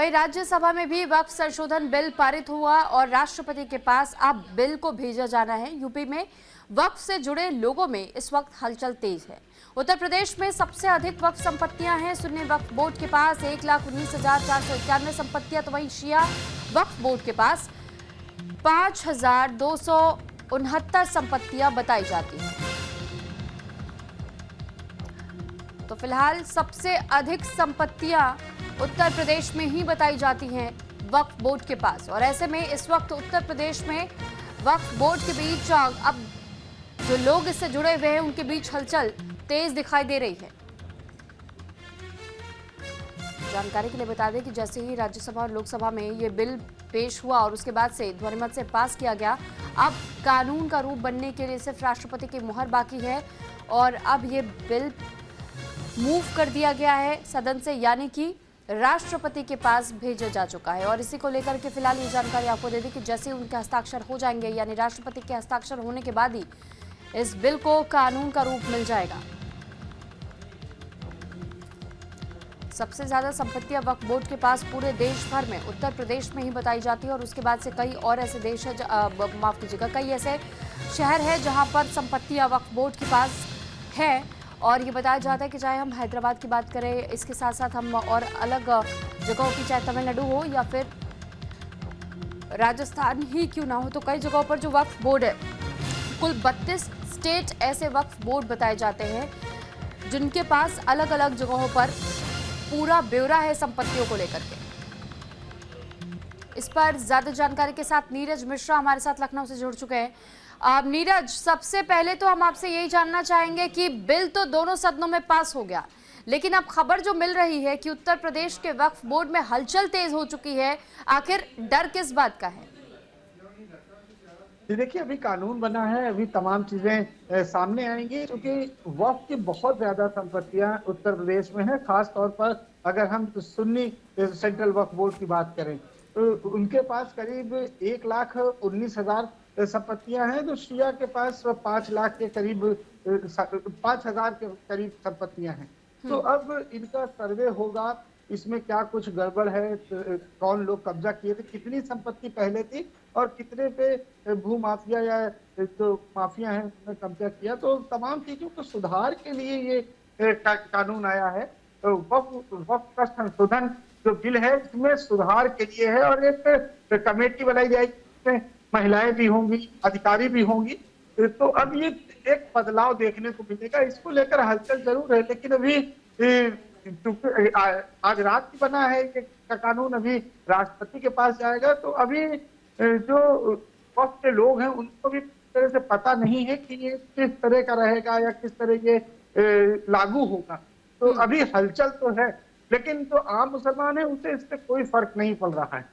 वहीं राज्यसभा में भी वक्फ संशोधन बिल पारित हुआ और राष्ट्रपति के पास अब बिल को भेजा जाना है। यूपी में वक्फ से जुड़े लोगों में इस वक्त हलचल तेज है। उत्तर प्रदेश में सबसे अधिक वक्फ संपत्तियां हैं। सुन्नी वक्फ बोर्ड के पास 1,19,491 संपत्तियां, तो वहीं शिया वक्फ बोर्ड के पास 5,269 संपत्तियां बताई जाती हैं। तो फिलहाल सबसे अधिक संपत्तियां उत्तर प्रदेश में ही बताई जाती हैं वक्फ बोर्ड के पास, और ऐसे में इस वक्त उत्तर प्रदेश में वक्फ बोर्ड के बीच अब जो लोग इससे जुड़े हुए हैं उनके बीच हलचल तेज दिखाई दे रही है। जानकारी के लिए बता दें कि जैसे ही राज्यसभा और लोकसभा में ये बिल पेश हुआ और उसके बाद से ध्वनिमत से पास किया गया, अब कानून का रूप बनने के लिए सिर्फ राष्ट्रपति की मुहर बाकी है और अब ये बिल मूव कर दिया गया है सदन से, यानी कि राष्ट्रपति के पास भेजा जा चुका है। और इसी को लेकर के फिलहाल ये जानकारी आपको दे दी कि जैसे ही उनके हस्ताक्षर हो जाएंगे, यानी राष्ट्रपति के हस्ताक्षर होने के बाद ही इस बिल को कानून का रूप मिल जाएगा। सबसे ज्यादा संपत्तियां वक्फ बोर्ड के पास पूरे देश भर में उत्तर प्रदेश में ही बताई जाती है और उसके बाद से कई और ऐसे देश है, माफ कीजिएगा, कई ऐसे शहर है जहां पर संपत्तियां वक्फ बोर्ड के पास है। और ये बताया जाता है कि चाहे हम हैदराबाद की बात करें, इसके साथ साथ हम और अलग जगहों की, चाहे तमिलनाडु हो या फिर राजस्थान ही क्यों ना हो, तो कई जगहों पर जो वक्फ बोर्ड है, कुल 32 स्टेट ऐसे वक्फ बोर्ड बताए जाते हैं जिनके पास अलग अलग जगहों पर पूरा ब्यौरा है संपत्तियों को लेकर के। इस पर ज्यादा जानकारी के साथ नीरज मिश्रा हमारे साथ लखनऊ से जुड़ चुके हैं। नीरज, सबसे पहले तो हम आपसे यही जानना चाहेंगे कि बिल तो दोनों सदनों में पास हो गया, लेकिन अब खबर जो मिल रही है कि उत्तर प्रदेश के वक्फ बोर्ड में हलचल तेज हो चुकी है, आखिर डर किस बात का है? देखिए, अभी कानून बना है, अभी तमाम चीजें सामने आएंगी, क्योंकि वक्फ की बहुत ज्यादा संपत्तियां उत्तर प्रदेश में है। खास तौर पर अगर हम सुन्नी सेंट्रल वक्फ बोर्ड की बात करें तो उनके पास करीब 1,19,000 संपत्तियां हैं, जो शिया के पास 5 लाख के करीब 5,000 के करीब संपत्तियां हैं। तो अब इनका सर्वे होगा, इसमें क्या कुछ गड़बड़ है, कौन लोग कब्जा किए थे, कितनी संपत्ति पहले थी और कितने पे भू माफिया या जो माफिया है उन्होंने कब्जा किया। तो तमाम चीजों को सुधार के लिए ये कानून आया है। तो वक्फ का संशोधन जो बिल है इसमें सुधार के लिए है और एक कमेटी बनाई जाएगी, महिलाएं भी होंगी, अधिकारी भी होंगी। तो अब ये एक बदलाव देखने को मिलेगा। इसको लेकर हलचल जरूर है, लेकिन अभी आज रात की बना है कि कानून अभी राष्ट्रपति के पास जाएगा। तो अभी जो वक्त के लोग हैं उनको भी तरह से पता नहीं है कि ये किस तरह का रहेगा या किस तरह ये लागू होगा। तो अभी हलचल तो है, लेकिन जो आम मुसलमान है उसे इससे कोई फर्क नहीं पड़ रहा है।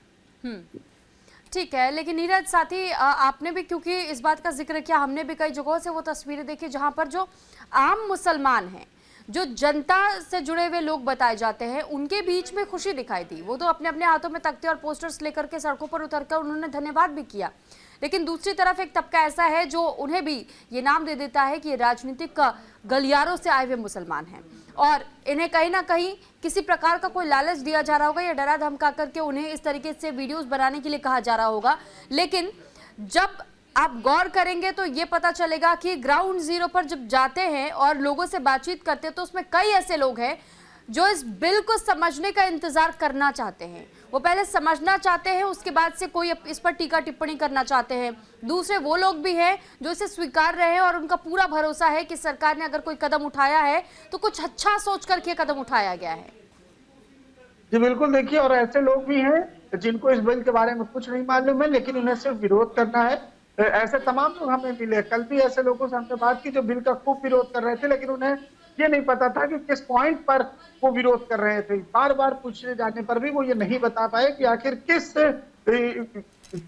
ठीक है, लेकिन नीरज, साथ ही आपने भी क्योंकि इस बात का जिक्र किया, हमने भी कई जगहों से वो तस्वीरें देखी जहां पर जो आम मुसलमान हैं, जो जनता से जुड़े हुए लोग बताए जाते हैं, उनके बीच में खुशी दिखाई दी। वो तो अपने अपने हाथों में तख्ते और पोस्टर्स लेकर के सड़कों पर उतरकर उन्होंने धन्यवाद भी किया। लेकिन दूसरी तरफ एक तबका ऐसा है जो उन्हें भी ये नाम दे देता है कि ये राजनीतिक गलियारों से आए हुए मुसलमान हैं और इन्हें कहीं ना कहीं किसी प्रकार का कोई लालच दिया जा रहा होगा या डरा धमका करके उन्हें इस तरीके से वीडियोस बनाने के लिए कहा जा रहा होगा। लेकिन जब आप गौर करेंगे तो ये पता चलेगा कि ग्राउंड जीरो पर जब जाते हैं और लोगों से बातचीत करते हैं तो उसमें कई ऐसे लोग हैं जो इस बिल को समझने का इंतजार करना चाहते हैं। वो पहले समझना चाहते हैं, उसके बाद से कोई इस पर टीका टिप्पणी करना चाहते हैं। दूसरे वो लोग भी हैं जो इसे स्वीकार रहे हैं और उनका पूरा भरोसा है कि सरकार ने अगर कोई कदम उठाया है तो कुछ अच्छा सोच करके कदम उठाया गया है। जी बिल्कुल, देखिए, और ऐसे लोग भी हैं जिनको इस बिल के बारे में कुछ नहीं मालूम है, लेकिन उन्हें सिर्फ विरोध करना है। ऐसे तमाम लोग हमें मिले, कल भी ऐसे लोगों से हमने बात की जो बिल का खूब विरोध कर रहे थे, लेकिन उन्हें ये नहीं पता था कि किस पॉइंट पर वो विरोध कर रहे थे। बार बार पूछने जाने पर भी वो ये नहीं बता पाए कि आखिर किस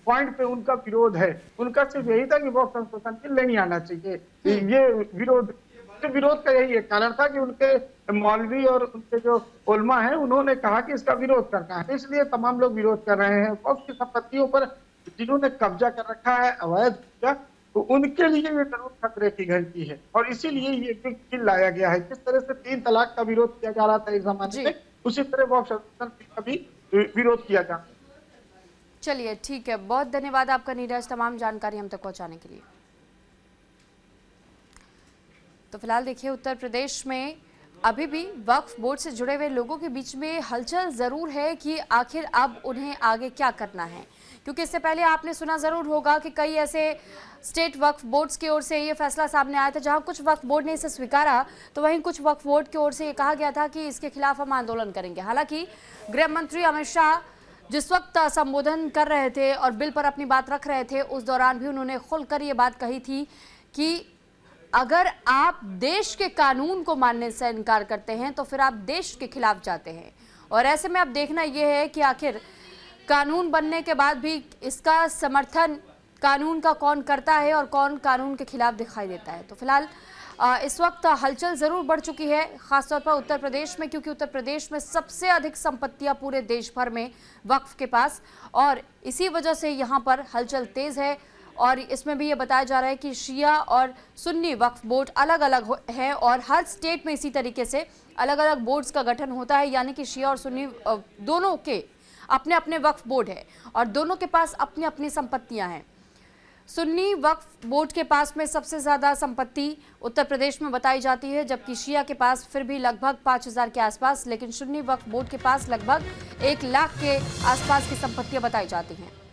पॉइंट पे उनका विरोध है। उनका सिर्फ यही था कि वो संशोधन बिल नहीं आना चाहिए। ये विरोध का यही एक कारण था कि उनके मौलवी और उनके जो उलमा हैं उन्होंने कहा कि इसका विरोध करना है, इसलिए तमाम लोग विरोध कर रहे हैं। वक्फ की संपत्तियों पर जिन्होंने कब्जा कर रखा है अवैध कब्जा, तो उनके लिए ये जरूर खतरे की घंटी है और इसीलिए ये बिल लाया गया है। जिस तरह से 3 तलाक का विरोध किया जा रहा था एक जमाने में, उसी तरह वक्फ संशोधन बिल का भी विरोध किया जाए। चलिए ठीक है, बहुत धन्यवाद आपका नीरज, तमाम जानकारी हम तक पहुंचाने के लिए। तो फिलहाल देखिए, उत्तर प्रदेश में अभी भी वक्फ बोर्ड से जुड़े हुए लोगों के बीच में हलचल जरूर है कि आखिर अब उन्हें आगे क्या करना है, क्योंकि इससे पहले आपने सुना जरूर होगा कि कई ऐसे स्टेट वक्फ बोर्ड्स की ओर से ये फैसला सामने आया था, जहां कुछ वक्फ बोर्ड ने इसे स्वीकारा तो वहीं कुछ वक्फ बोर्ड की ओर से ये कहा गया था कि इसके खिलाफ हम आंदोलन करेंगे। हालांकि गृह मंत्री अमित शाह जिस वक्त संबोधन कर रहे थे और बिल पर अपनी बात रख रहे थे, उस दौरान भी उन्होंने खुलकर ये बात कही थी कि अगर आप देश के कानून को मानने से इनकार करते हैं तो फिर आप देश के खिलाफ जाते हैं। और ऐसे में अब देखना यह है कि आखिर कानून बनने के बाद भी इसका समर्थन कानून का कौन करता है और कौन कानून के खिलाफ दिखाई देता है। तो फिलहाल इस वक्त हलचल जरूर बढ़ चुकी है, खासतौर पर उत्तर प्रदेश में, क्योंकि उत्तर प्रदेश में सबसे अधिक संपत्तियां पूरे देश भर में वक्फ के पास, और इसी वजह से यहाँ पर हलचल तेज है। और इसमें भी ये बताया जा रहा है कि शिया और सुन्नी वक्फ बोर्ड अलग अलग है और हर स्टेट में इसी तरीके से अलग अलग बोर्ड्स का गठन होता है, यानी कि शिया और सुन्नी दोनों के अपने अपने वक्फ बोर्ड है और दोनों के पास अपनी अपनी संपत्तियां हैं। सुन्नी वक्फ बोर्ड के पास में सबसे ज़्यादा संपत्ति उत्तर प्रदेश में बताई जाती है, जबकि शिया के पास फिर भी लगभग 5000 के आसपास, लेकिन सुन्नी वक्फ बोर्ड के पास लगभग 1 लाख के आसपास की संपत्तियां बताई जाती हैं।